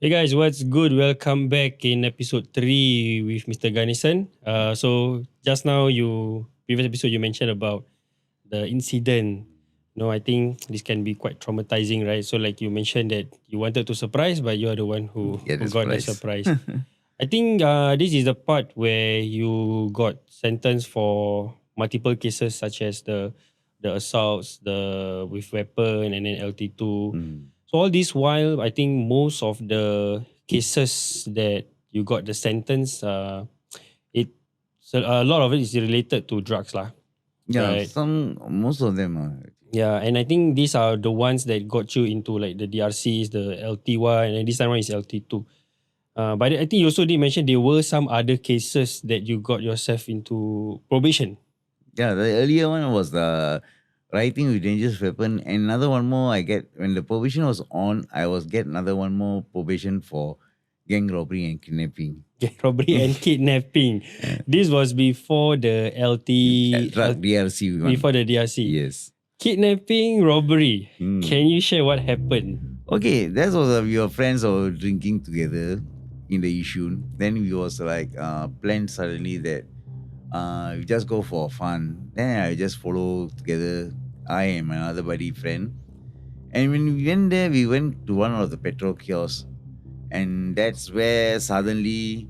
Hey guys, what's good? Welcome back in episode 3 with Mr. Ganesan. So just now previous episode you mentioned about the incident. No, I think this can be quite traumatizing, right? So like you mentioned that you wanted to surprise, but you are the one Get who the got the surprise. surprise. I think this is the part where you got sentenced for multiple cases such as the assaults, the with weapon and then LT2. So all this while, I think most of the cases that you got the sentence, it so a lot of it is related to drugs lah, Yeah, right? most of them are. Yeah, and I think these are the ones that got you into like the DRCs, the LT1, and then this time around is LT2. But I think you also did mention there were some other cases that you got yourself into probation. Yeah, the earlier one was the writing with dangerous weapon. And another one more I get when the probation was on, I was get another one more probation for gang robbery and kidnapping. Gang robbery and kidnapping. This was before the Drug DRC one. before the DRC. Yes. Kidnapping, robbery. Can you share what happened? Okay, that was we were friends or drinking together in the issue. Then we was like planned suddenly that we just go for fun. Then I just follow together. I and my other buddy friend. And when we went there, we went to one of the petrol kiosks. And that's where suddenly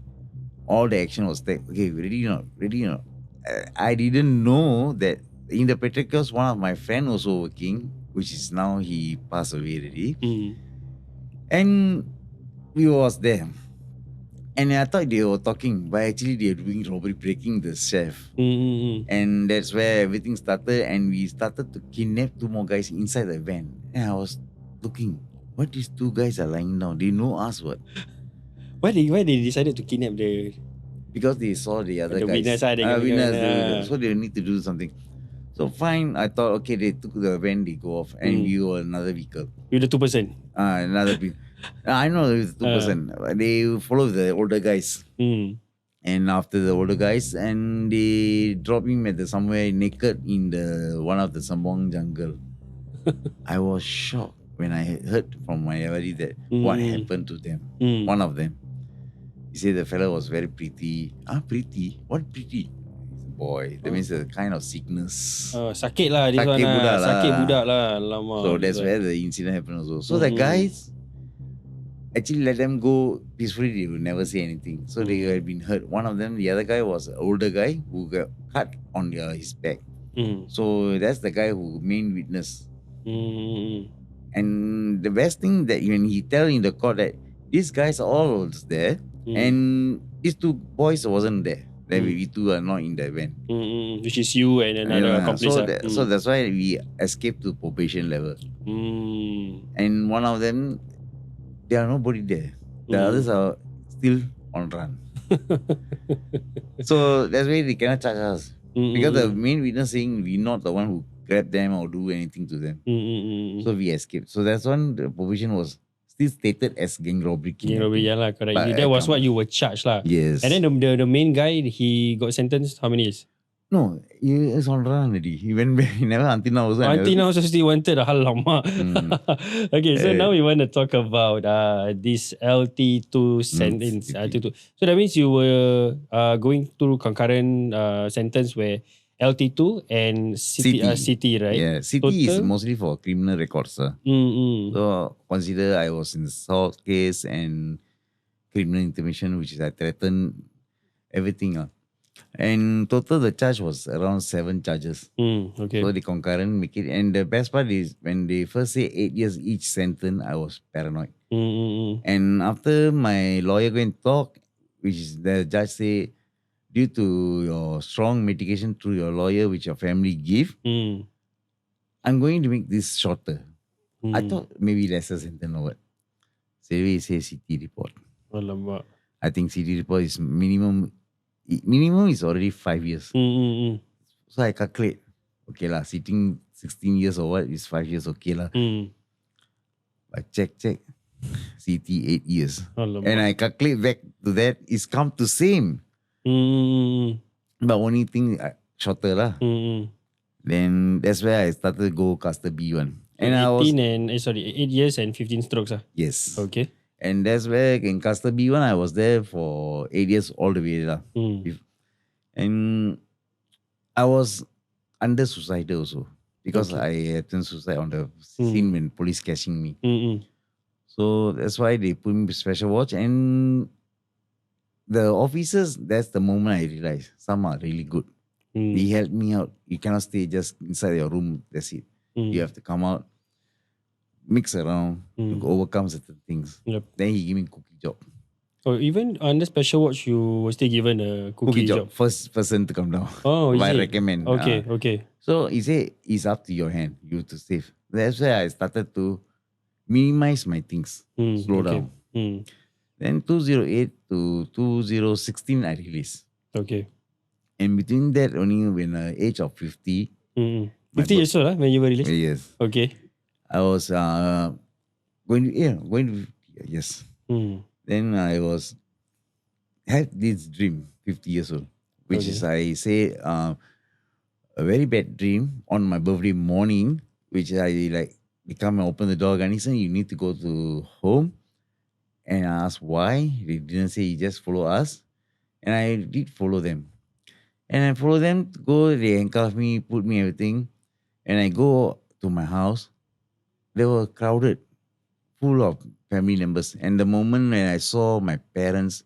all the action was taken. Okay, ready or not? Ready or not? I didn't know that in the petrol kiosk, one of my friend also working, which is now he passed away already. And we was there. And I thought they were talking, but actually they were doing robbery, breaking the safe. And that's where everything started. And we started to kidnap two more guys inside the van. And I was looking, what these two guys are lying down? They know us, what? Why they decided to kidnap the Because they saw the other guys. witness? Witness, so they need to do something. So fine, I thought, okay, they took the van, they go off. And we were another vehicle. With the 2%? Another vehicle. I know it's 2%. They follow the older guys. And after the older guys, and they drop him at somewhere naked in the one of the Sambong jungle. I was shocked when I heard from my buddy that what happened to them. One of them. He said the fellow was very pretty. Pretty? What pretty? Boy, that means a kind of sickness. Sakit lah this Sakit one lah. budak lah. Sakit budak lah. Lama. So that's where the incident happened also. So the guys actually let them go peacefully. They will never say anything. So they had been hurt. One of them, the other guy was an older guy who got cut on his back. So that's the guy who main witness. And the best thing that when he tell in the court that these guys all was there and these two boys wasn't there. Then we two are not in the van. Which is you and another accomplice. So that's why we escaped to probation level. And one of them, there are nobody there. The others are still on run. So that's why they cannot charge us. Because the main witness saying we're not the one who grabbed them or do anything to them. So we escaped. So that's when the probation was still stated as gang robbery. Gang robbery, yeah lah, correct. That was what you were charged lah. Yes. And then the main guy, he got sentenced how many years? No, he is on run already. He went back. He never until now also. Until now also still wanted. Alamak. Okay, so now we want to talk about this LT2 sentence. LT2. So that means you were going through concurrent sentence where LT2 and CT, right? Yeah, CT is mostly for criminal records. So consider I was in the assault case and criminal intimidation, which is I threatened everything. And total the charge was around 7 charges. Okay. So the concurrent make it. And the best part is when they first say 8 years each sentence, I was paranoid. And after my lawyer go and talk, which is the judge say, due to your strong mitigation through your lawyer, which your family give, I'm going to make this shorter. I thought maybe lesser sentence or what. So he say CT report. Alamak. I think CT report is minimum is already 5 years. So I calculate, okay lah, sitting 16 years or what is 5 years, okay lah. But check, CT 8 years. Alamak. And I calculate back to that, it's come to same. But only thing shorter lah. Then that's where I started to go Cluster B one. And 8 years and 15 strokes. Yes. Okay. And that's where in Cluster B1, I was there for 8 years all the way. Lah. Mm. And I was under suicidal also because Okay. I attempted suicide on the Mm. scene when police catching me. Mm-mm. So that's why they put me special watch. And the officers, that's the moment I realized some are really good. They Mm. helped me out. You cannot stay just inside your room. That's it. You Mm. have to come out, mix around to Mm. overcome certain things. Yep. Then he gave me cookie job. Or even under special watch, you were still given a Cookie cookie job. job. First person to come down. Oh, is I it? recommend. Okay, okay. So he said it's up to your hand. You to save. That's why I started to minimize my things. Slow Okay. down. Then 2008 to 2016 I released. Okay. And between that only when the age of 50. 50 years old when you were released? Yes. Okay. I was going to yes. Then I was had this dream 50 years old, which is I say a very bad dream on my birthday morning, which I like become and open the door. Ganesan, you need to go to home. And I asked why. They didn't say, you just follow us. And I did follow them. And I follow them to go, they handcuff me, put me everything. And I go to my house. They were crowded, full of family members. And the moment when I saw my parents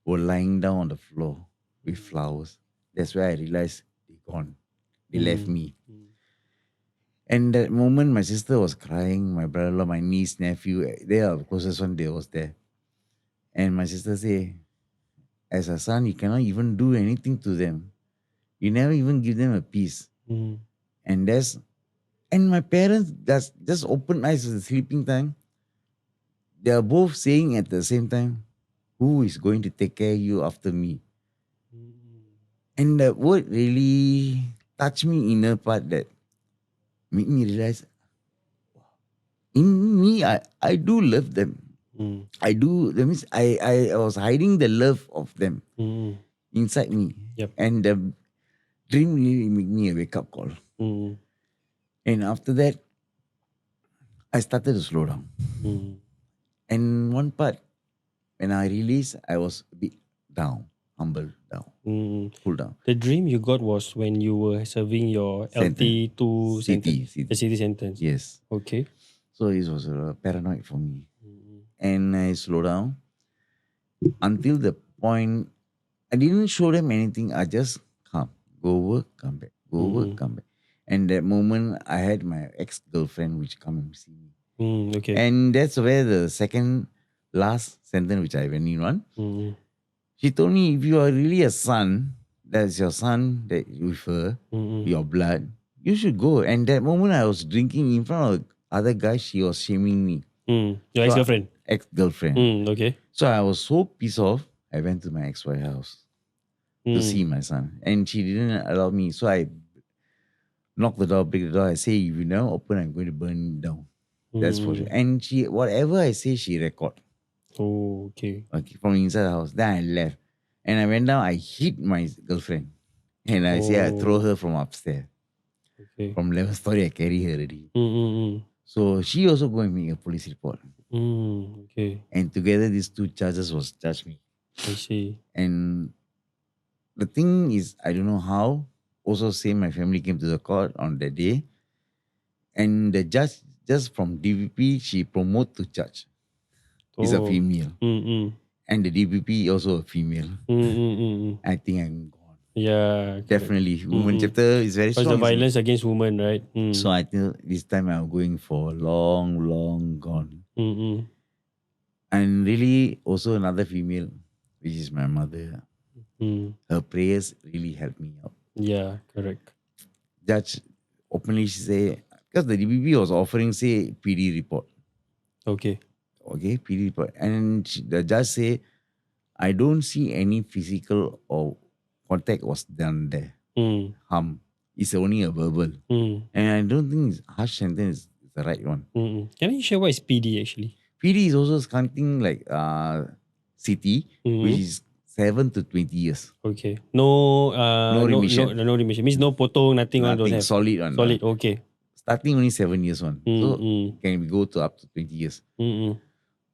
were lying down on the floor with flowers, that's where I realized they're gone. They left me. And that moment, my sister was crying, my brother-in-law, my niece, nephew, they are the closest one, they was there. And my sister said, as a son, you cannot even do anything to them. You never even give them a peace. And my parents just open eyes at the sleeping time. They are both saying at the same time, who is going to take care of you after me? And that word really touched me in a part that made me realize, in me, I do love them. I do. That means I was hiding the love of them inside me. Yep. And the dream really made me a wake-up call. And after that, I started to slow down. And one part, when I released, I was a bit down, humble down, cool down. The dream you got was when you were serving your LT2 sentence, the city sentence. Yes. Okay. So it was paranoid for me. And I slowed down until the point, I didn't show them anything. I just come, go work, come back, go work, come back. And that moment, I had my ex-girlfriend which come and see me. Okay. And that's where the second last sentence which I went in on. She told me, if you are really a son, that's your son that you refer, your blood, you should go. And that moment I was drinking in front of other guys, she was shaming me. Your ex-girlfriend? Ex-girlfriend. Okay. So I was so pissed off, I went to my ex-wife's house to see my son. And she didn't allow me. So I knocked the door, break the door. I say, if you never open, I'm going to burn it down. That's for sure. And she, whatever I say, she record. Oh, okay. From inside the house. Then I left. And I went down, I hit my girlfriend. And I say, I throw her from upstairs. Okay. From 11th story, I carry her already. So she also go and make a police report. Okay. And together, these two charges was charged me. I see. And the thing is, I don't know how. Also, same, my family came to the court on that day. And the judge, just from DVP, she promote to judge. Is a female. And the DPP also a female. I think I'm gone. Yeah. Definitely. Women chapter is very strong. Because the violence against women, right? So I think this time I'm going for long gone. And really also another female, which is my mother. Her prayers really helped me out. Yeah, correct. Judge openly say, because the DPP was offering, say, PD report. Okay, PD report. And the judge say, I don't see any physical or contact was done there. Harm. It's only a verbal. And I don't think harsh sentence is the right one. Can you share what is PD actually? PD is also something like city, which is 7 to 20 years. Okay. No remission. No remission. Means no potong, nothing. Nothing. Don't have. Solid one. Solid, okay. Starting only 7 years one. So can go to up to 20 years.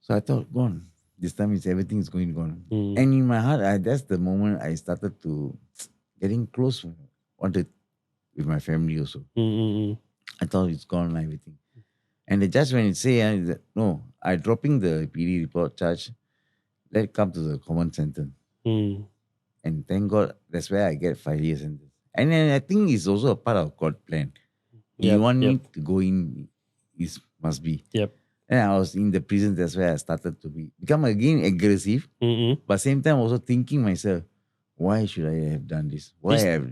So I thought, gone. This time everything is going gone. Mm. And in my heart, that's the moment I started to getting close, wanted with my family also. Mm. I thought it's gone and everything. And the judge, when it say, that, no, I dropping the PD report charge, let it come to the common sentence. Mm. And thank God, that's where I get 5 years sentence. And then I think it's also a part of God plan. He want me to go in, it must be. Yep. And I was in the prison, that's where I started to become again aggressive, but same time also thinking myself, why should I have done this? Why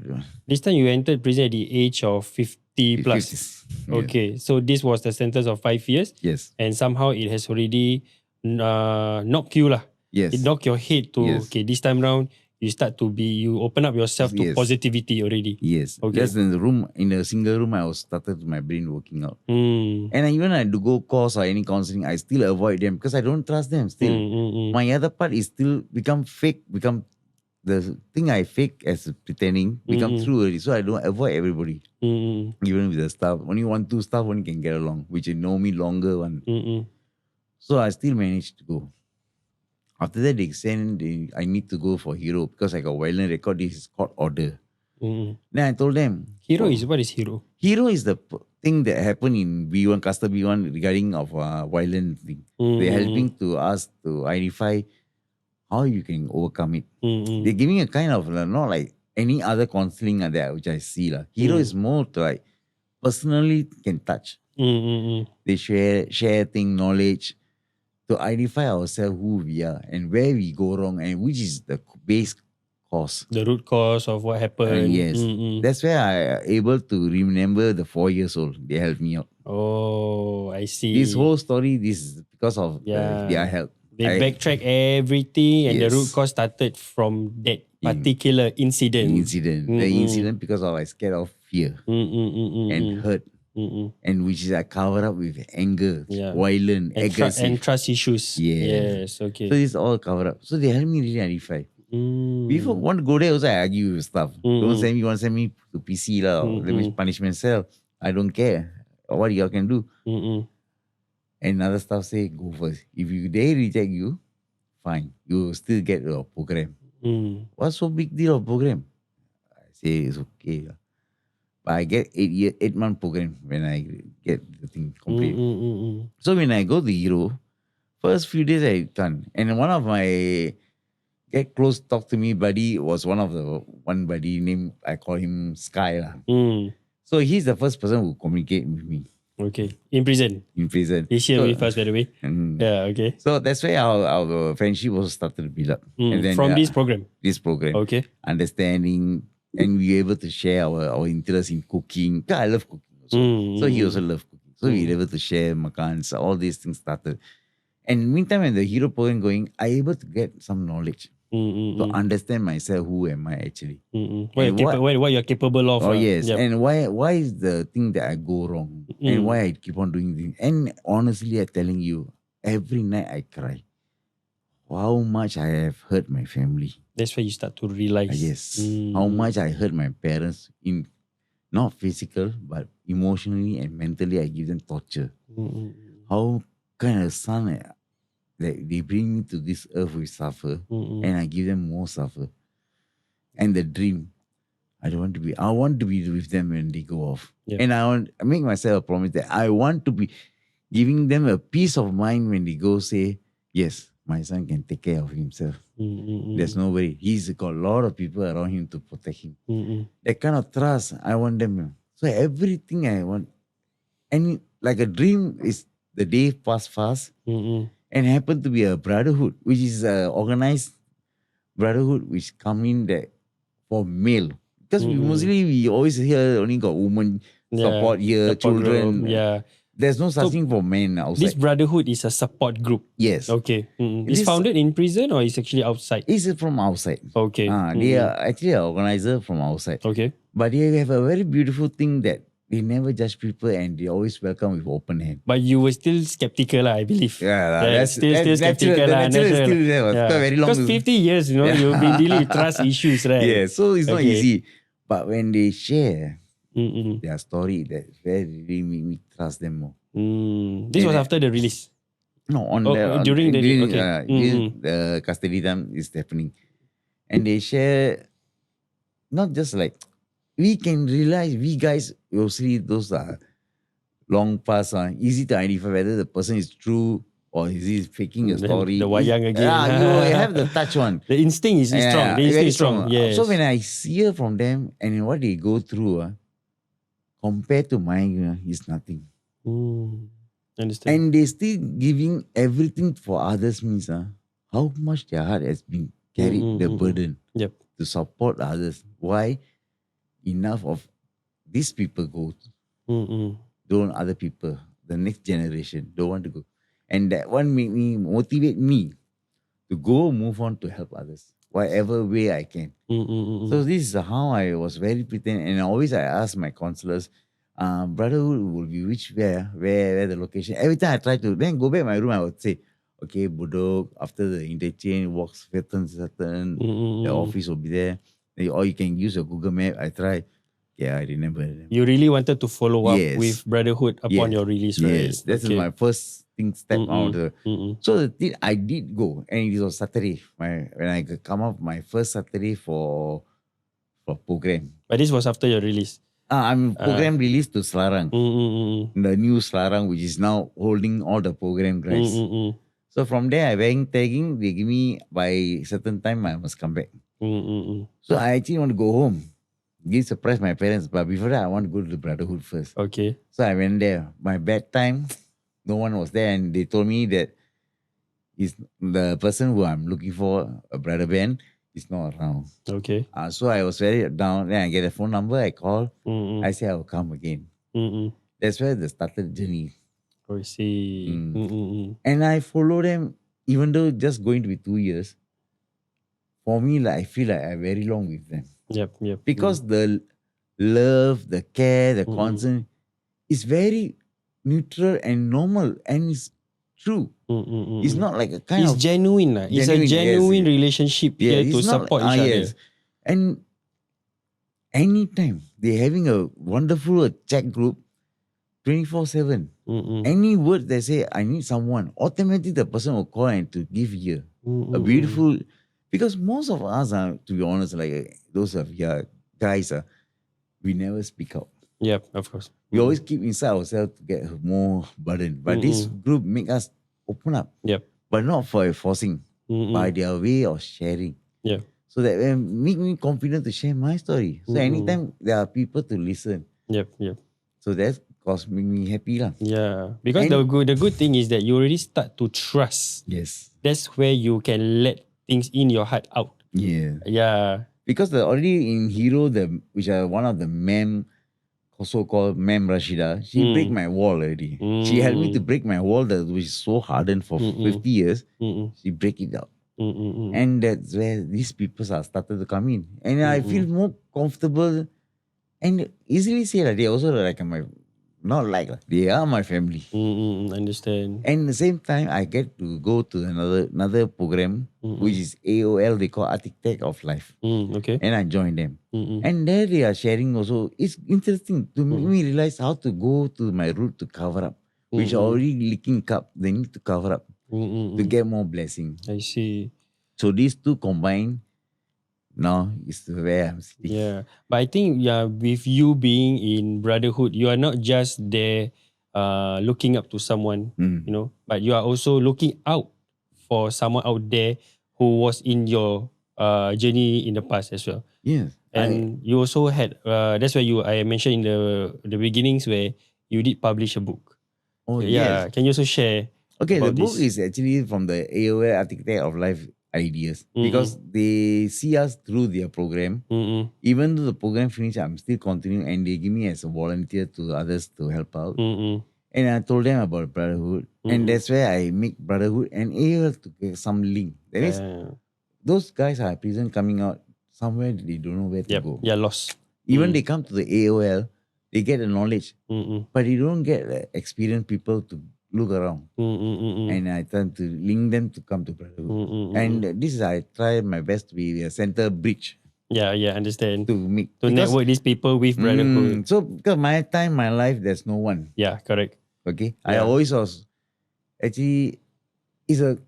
This time you entered prison at the age of 50 plus. 50s. Okay, so this was the sentence of 5 years. Yes. And somehow it has already knocked you lah. Yes. It knocked your head to, Yes. okay, this time round, you open up yourself to Yes. positivity already. Yes. Okay. Just in the room, in a single room, I was started my brain working out. Mm. And even I do go course or any counseling, I still avoid them because I don't trust them still. My other part is still become fake, become the thing I fake as pretending, become true already. So I don't avoid everybody. Even with the staff. Only 1-2 staff only can get along, which you know me longer one. So I still managed to go. After that, they send, I need to go for Hero because I got violent record. This is court order. Then I told them. Hero is, what is Hero? Hero is the thing that happened in B1, Cluster B1 regarding of violent thing. They're helping to us to identify how you can overcome it. They're giving a kind of, not like any other counseling that which I see. Hero is more to like, personally can touch. They share thing, knowledge, to identify ourselves who we are and where we go wrong and which is the base cause. The root cause of what happened. Yes. That's where I able to remember the 4 years old. They helped me out. Oh, I see. This whole story, this is because of their help. They backtrack everything and the Yes. root cause started from that particular incident. The incident because of I scared of fear and hurt. And which is I cover up with anger, violent, and aggressive. and trust issues. Yes, okay. So this all cover up. So they help me really identify. Before want to go there also I argue with stuff. Don't send me, want to send me to PC lah, or let me punishment cell. I don't care. What y'all can do. And other stuff say go first. If they reject you, fine. You will still get a program. What's so big deal of program? I say it's okay. But I get 8-month program when I get the thing complete. So when I go to Hero, first few days I done. And one of my get close talk to me buddy was one buddy named, I call him Sky lah. So he's the first person who communicate with me. Okay. In prison. He's here with us, by the way. Yeah, okay. So that's where our friendship also started to build up. And then, from this program? This program. Okay. Understanding, and we were able to share our interest in cooking. Because I love cooking also. So he also loved cooking. So we were able to share makans, all these things started. And meantime, when the Hero program going, I able to get some knowledge to understand myself, who am I actually. What you're capable of. Oh yes. Yep. And why is the thing that I go wrong? And why I keep on doing things. And honestly, I'm telling you, every night I cry. How much I have hurt my family. That's where you start to realize. Yes. How much I hurt my parents in not physical, but emotionally and mentally I give them torture. How kind of son that they bring me to this earth we suffer and I give them more suffer. And the dream, I want to be with them when they go off. Yep. And I make myself a promise that I want to be giving them a peace of mind when they go say, yes, my son can take care of himself. There's nobody. He's got a lot of people around him to protect him. That kind of trust, I want them. So everything I want. And like a dream is the day pass fast. And happened to be a brotherhood, which is an organized brotherhood which come in there for male. Because we always hear only got women support here, children. There's no such thing for men outside. This brotherhood is a support group. Yes. Okay. It's founded in prison or it's actually outside? It's from outside. Okay. They are actually an organizer from outside. Okay. But they have a very beautiful thing that they never judge people and they always welcome with open hand. But you were still skeptical, I believe. That's still skeptical. Natural. Still there. Very long. Because 50 years, you've been dealing with trust issues, right? Yeah, so it's not easy. But when they share their story, that really made me trust them more. This was after the release. No, on Oh, the during the day. during Okay. Mm-hmm. the custody time is happening, and they share not just like we can realize we guys mostly those are long past easy to identify whether the person is true or is he faking a The story. wayang again. You have the touch one. The instinct is strong. Yeah, The instinct very is strong. strong. So Yes. when I hear from them and what they go through, compared to mine, is nothing. Mm. Understand. And they still giving everything for others means how much their heart has been carried the Mm-mm-mm-mm. burden Yep. to support others. Why enough of these people go Mm-mm. don't other people, the next generation don't want to go. And that one make me motivate me to go move on to help others, whatever way I can. Mm-mm-mm-mm. So this is how I was very pretend, and always I ask my counselors, Brotherhood will be which where the location. Every time I try to then go back my room, I would say, okay, Budok, after the interchange, walks certain, the Mm-mm-mm. office will be there. Or you can use a Google Map. I try. Yeah, I remember. You really wanted to follow up Yes. with Brotherhood upon Yes. your release, right? Yes. That's Okay. my first thing step out of the Mm-mm. so the thing I did go, and it was Saturday. When I come up my first Saturday for program. But this was after your release. I'm program released to Selarang, Mm-mm-mm. the new Selarang, which is now holding all the program guys. Mm-mm-mm. So from there, I went tagging. They give me by certain time I must come back. Mm-mm-mm. So I actually want to go home, give surprise my parents. But before that, I want to go to the Brotherhood first. Okay. So I went there. My bad time, no one was there, and they told me that is the person who I'm looking for, a brother band, is not around. Okay. So I was very down. Then I get a phone number. I call. Mm-mm. I say I will come again. Mm-mm. That's where the started journey. I see. Mm. Mm-mm-mm. And I follow them, even though just going to be 2 years. For me, like I feel like I'm very long with them Yep. because the love, the care, the Mm-mm. concern is very neutral and normal, and it's true. Mm-mm-mm. It's not like a kind It's of genuine. It's a genuine, yes, genuine yes. relationship Yeah, here to it's not support each other. yes. And anytime they're having a wonderful chat group 24/7. Mm-mm. Any word they say, I need someone, automatically the person will call and to give here a Mm-mm-mm. beautiful. Because most of us are, to be honest, like those of guys, we never speak out. Yep, of course. We always keep inside ourselves to get more burden. But this group make us open up. Yep. But not for forcing, by their way of sharing. Yeah. So that make me confident to share my story. So anytime there are people to listen. Yep. So that's cause make me happy lah. Yeah. Because And- the good thing is that you already start to trust. Yes. That's where you can let things in your heart out. Yeah. Yeah. Because the already in Hero, which are one of the also called Mem Rashida, she break my wall already. She helped me to break my wall that which is so hardened for 50 years. She break it out. And that's where these people are started to come in. And I feel more comfortable and easily say that they also like they are my family. Understand. And at the same time, I get to go to another program, which is AOL, they call Architect of Life. Okay. And I joined them. And there they are sharing also. It's interesting to make me realize how to go to my route to cover up, which are already leaking cup. They need to cover up to get more blessing. I see. So these two combined, now is where I'm sitting. Yeah. But I think with you being in Brotherhood, you are not just there looking up to someone, but you are also looking out for someone out there who was in your journey in the past as well. Yes. And you also had that's why I mentioned in the beginnings where you did publish a book. Oh, Yeah. yes. Can you also share? Okay, the about book this? is actually from the AOL Architect of Life ideas because they see us through their program. Even though the program finished, I'm still continuing and they give me as a volunteer to others to help out. And I told them about Brotherhood. And that's where I make Brotherhood and AOL to get some link. That means those guys are prison coming out somewhere they don't know where to go. Yeah, lost. Even they come to the AOL, they get the knowledge, but they don't get experienced people to look around. And I try to link them to come to Brotherhood. And this is I try my best to be a center bridge. Yeah, understand. To make network these people with Brotherhood. So because my life, there's no one. Yeah, correct. Okay, Yeah. I always was actually it's a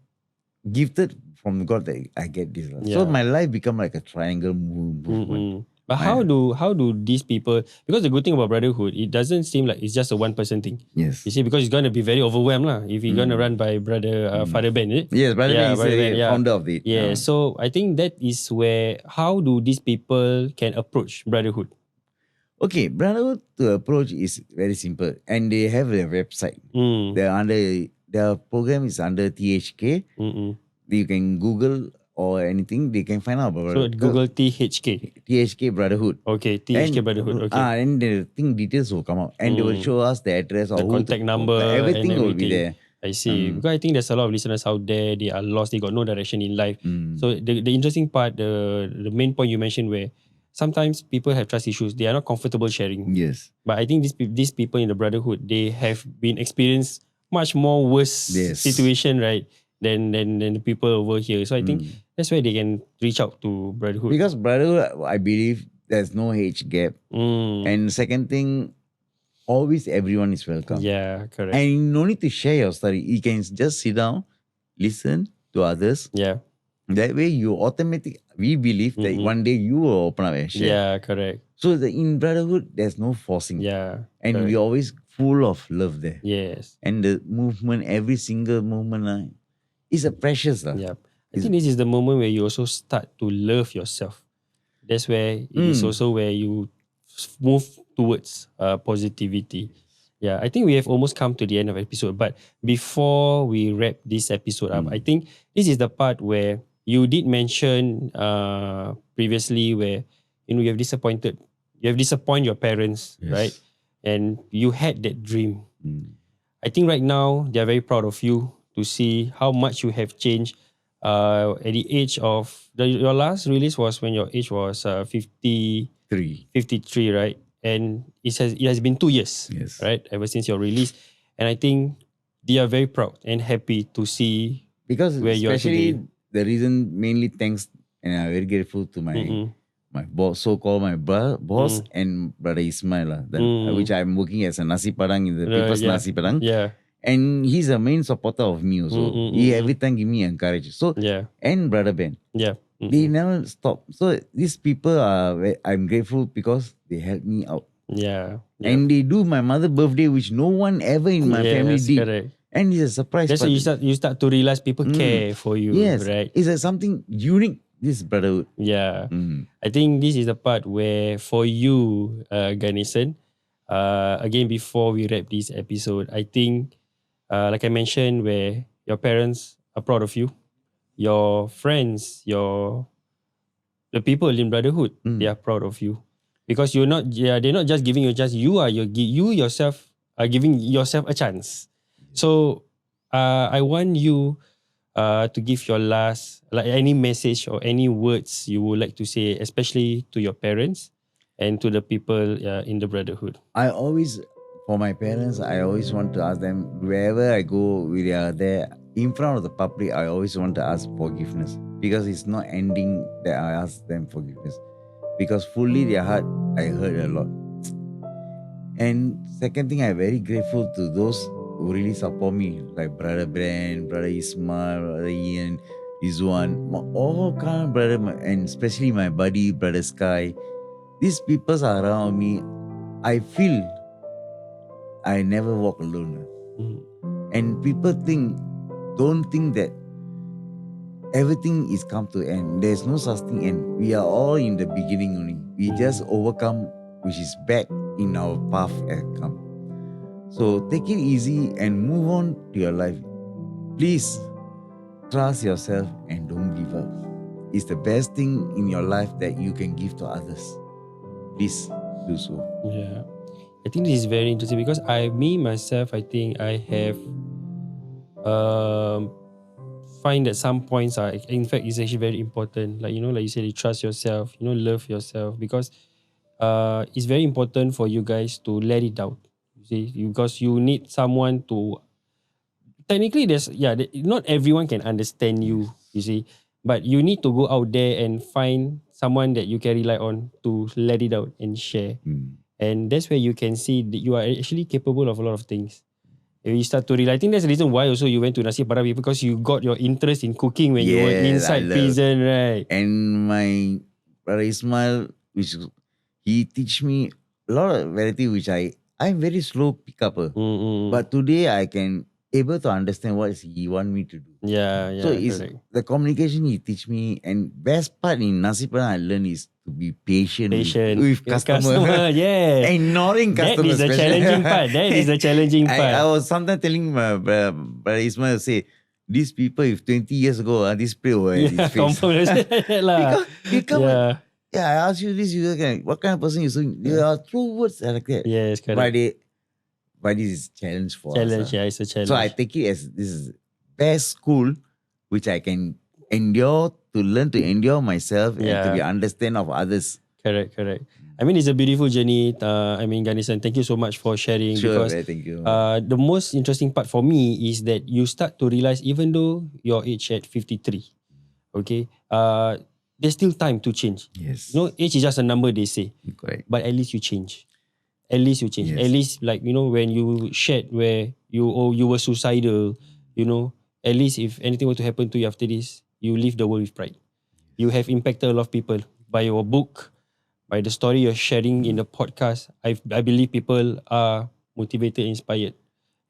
gifted from God that I get this. Lah. So Yeah. my life become like a triangle movement. But how do these people, because the good thing about Brotherhood, it doesn't seem like it's just a one person thing. Yes. You see, because it's gonna be very overwhelmed lah if you're gonna run by Father Ben, is it? Yes, Brother Ben is Brother Ben, the founder of it. Yeah, so I think that is where, how do these people can approach Brotherhood? Okay, Brotherhood to approach is very simple, and they have their website. Their program is under THK. You can Google or anything, they can find out about So it. Google THK. THK Brotherhood. Okay, THK Brotherhood. Okay. And the thing details will come out, and they will show us the address or The contact number, everything and will be there. I see. Because I think there's a lot of listeners out there, they are lost, they got no direction in life. So the interesting part, the main point you mentioned where sometimes people have trust issues, they are not comfortable sharing. Yes. But I think these people in the Brotherhood, they have been experienced much more worse situation, right? Than the people over here. So I think that's why they can reach out to Brotherhood. Because Brotherhood, I believe there's no age gap. And second thing, always everyone is welcome. Yeah, correct. And you no need to share your story. You can just sit down, listen to others. Yeah. That way you we believe that one day you will open up and share. Yeah, correct. So in Brotherhood, there's no forcing. Yeah. And correct. we always full of love there. Yes. And the movement, every single movement is a precious. Yeah. I think this is the moment where you also start to love yourself. That's where it is also where you move towards positivity. Yeah, I think we have almost come to the end of the episode. But before we wrap this episode up, I think this is the part where you did mention previously where you have disappointed your parents, right? And you had that dream. I think right now they are very proud of you to see how much you have changed. At the age of your last release was when your age was 53, right? And it has been 2 years, right? Ever since your release, and I think they are very proud and happy to see because where you are today. The reason mainly thanks, and I'm very grateful to my boss, so-called my boss and brother Ismail, which I'm working as a nasi padang in the people's nasi padang. Yeah. And he's a main supporter of me also. He every time give me encouragement. So and brother Ben. Yeah. They never stop. So these people I'm grateful because they help me out. Yeah. And they do my mother's birthday, which no one ever in my family did. Correct. And it's a surprise. That's why you start to realize people care for you. Yes. Right. It's something unique, this Brotherhood. Yeah. I think this is the part where for you, Ganesan, again, before we wrap this episode, I think, like I mentioned, where your parents are proud of you, your friends, the people in Brotherhood, they are proud of you, because they're not just giving you a chance. You yourself are giving yourself a chance. So, I want you to give your last, like any message or any words you would like to say, especially to your parents and to the people in the Brotherhood. For my parents, I always want to ask them, wherever I go, we are there in front of the public, I always want to ask forgiveness, because it's not ending that I ask them forgiveness, because fully their heart, I hurt a lot. And second thing, I'm very grateful to those who really support me, like Brother Ben, Brother Ismail, Brother Ian, Rizwan, all kind of brother, and especially my buddy, Brother Sky. These people are around me. I feel I never walk alone. And people don't think that everything is come to end. There's no such thing end. We are all in the beginning only. We just overcome which is bad in our path has come. So take it easy and move on to your life. Please trust yourself and don't give up. It's the best thing in your life that you can give to others. Please do so. Yeah. I think this is very interesting because I think I have find that some points are, in fact, it's actually very important. Like you said, you trust yourself, love yourself, because it's very important for you guys to let it out. You see, because you need someone to. Technically, not everyone can understand you. You see, but you need to go out there and find someone that you can rely on to let it out and share. And that's where you can see that you are actually capable of a lot of things. You start to realize. I think that's the reason why also you went to Nasi Padang, because you got your interest in cooking when you were Yes, I inside love. prison, right? And my brother Ismail, he teach me a lot of variety which I'm very slow pick up. But today I can able to understand what he want me to do. Yeah, So yeah, it's correct. the communication he teach me, and best part in Nasi Padang I learn is to be patient with customer. Yes. Ignoring That customers. is the challenging part. That is the challenging I part. was sometimes telling my brother Ismail, say, these people, if 20 years ago, this spray over his face. Confirm like that lah. Because you come, Yeah. I ask you this, what kind of person you saying? There are true words like that. Yes, correct. But this is challenge for Challenge, us. yeah, it's a challenge. So I take it as this is best school which I can endure, to learn to endure myself and to be understand of others. Correct. I mean, it's a beautiful journey. Ganesan, thank you so much for sharing. Sure, Because thank you. the most interesting part for me is that you start to realize, even though your age at 53, okay, there's still time to change. Yes. Age is just a number, they say. Correct. But at least you change. At least you change. Yes. At least, like, when you shared where you were suicidal, at least if anything were to happen to you after this, you leave the world with pride. You have impacted a lot of people by your book, by the story you're sharing in the podcast. I believe people are motivated, inspired.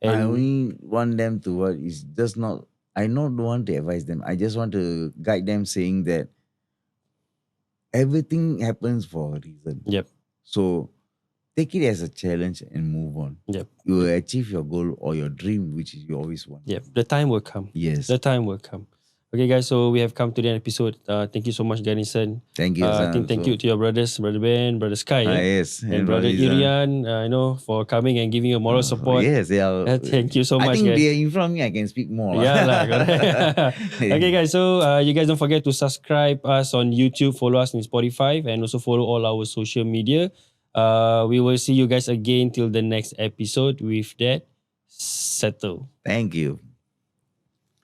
I And only want them to what is just not. I don't want to advise them. I just want to guide them, saying that everything happens for a reason. Yep. So take it as a challenge and move on. Yep. You will achieve your goal or your dream, which is you always want. Yep. The time will come. Yes. The time will come. Okay, guys, so we have come to the end episode. Thank you so much, Ganesan. Thank you. Thank you to your brothers, Brother Ben, Brother Sky, Yes. and Brother Irian, for coming and giving you moral support. Yes, yeah. Thank you so much, I think guys. they are in front of me. I can speak more. Yeah, correct. Okay, guys. So you guys don't forget to subscribe us on YouTube, follow us on Spotify, and also follow all our social media. We will see you guys again till the next episode. With that, settle. Thank you.